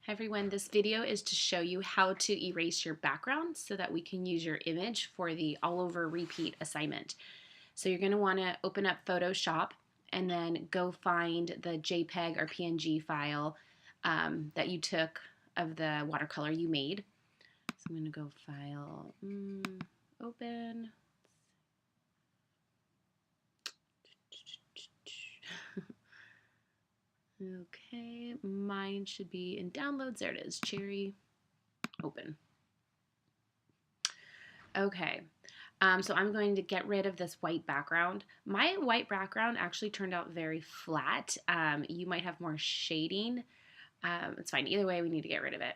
Hi everyone, this video is to show you how to erase your background so that we can use your image for the all over repeat assignment. So you're going to want to open up Photoshop and then go find the JPEG or PNG file that you took of the watercolor you made. So I'm going to go File, Open. Okay, mine should be in downloads. There it is, Cherry, open. Okay, so I'm going to get rid of this white background. My white background actually turned out very flat. You might have more shading. It's fine. Either way, we need to get rid of it.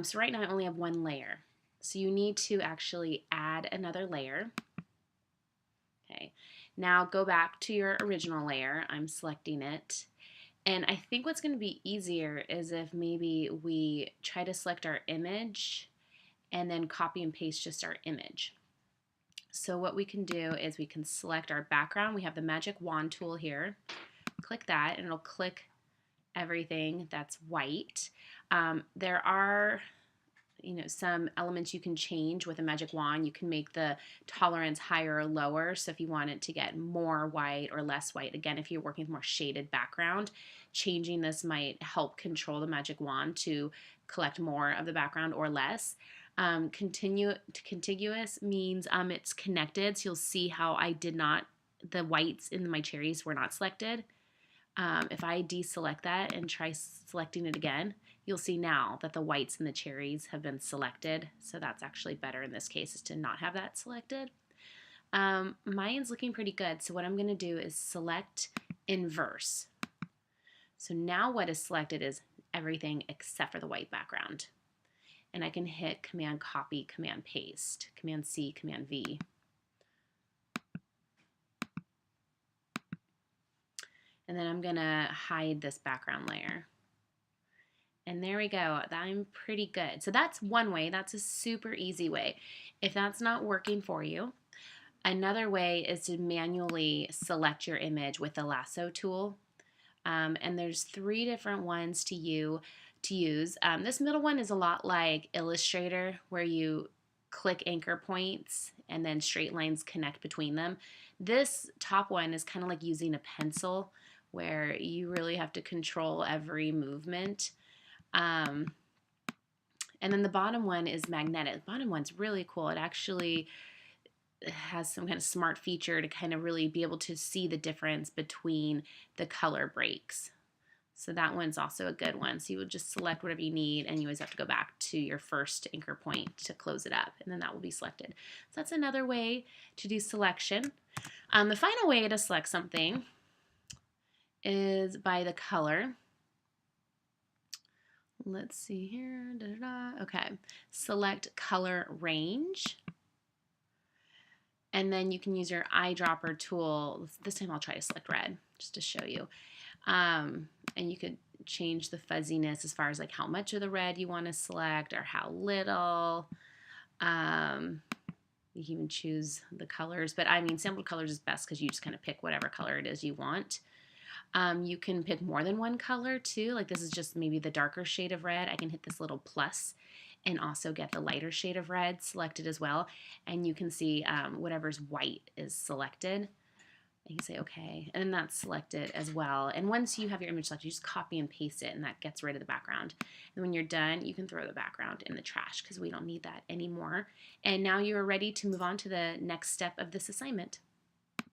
So right now I only have one layer. So you need to actually add another layer. Okay, now go back to your original layer. I'm selecting it. And I think what's going to be easier is if maybe we try to select our image and then copy and paste just our image. So what we can do is we can select our background. We have the magic wand tool here. Click that and it'll click everything that's white. There are some elements you can change with a magic wand. You can make the tolerance higher or lower. So if you want it to get more white or less white, again, if you're working with more shaded background, changing this might help control the magic wand to collect more of the background or less. Contiguous means it's connected. So you'll see how the whites in my cherries were not selected. If I deselect that and try selecting it again, you'll see now that the whites in the cherries have been selected. So that's actually better in this case, is to not have that selected. Mine's looking pretty good. So what I'm going to do is select inverse. So now what is selected is everything except for the white background. And I can hit Command Copy, Command Paste, Command C, Command V. And then I'm going to hide this background layer. And there we go. I'm pretty good. So that's one way. That's a super easy way. If that's not working for you, another way is to manually select your image with the lasso tool. And there's 3 different ones to use. This middle one is a lot like Illustrator, where you click anchor points and then straight lines connect between them. This top one is kind of like using a pencil, where you really have to control every movement. And then the bottom one is magnetic. The bottom one's really cool. It actually has some kind of smart feature to kind of really be able to see the difference between the color breaks. So that one's also a good one. So you would just select whatever you need, and you always have to go back to your first anchor point to close it up, and then that will be selected. So that's another way to do selection. The final way to select something is by the color. Let's see here. Okay, select color range. And then you can use your eyedropper tool. This time I'll try to select red just to show you. And you could change the fuzziness as far as like how much of the red you want to select or how little. You can even choose the colors, but I mean sample colors is best because you just kind of pick whatever color it is you want. You can pick more than one color too. Like this is just maybe the darker shade of red. I can hit this little plus and also get the lighter shade of red selected as well. And you can see whatever's white is selected. And you can say okay, and then that's selected as well. And once you have your image selected, you just copy and paste it, and that gets rid of the background. And when you're done, you can throw the background in the trash because we don't need that anymore. And now you are ready to move on to the next step of this assignment.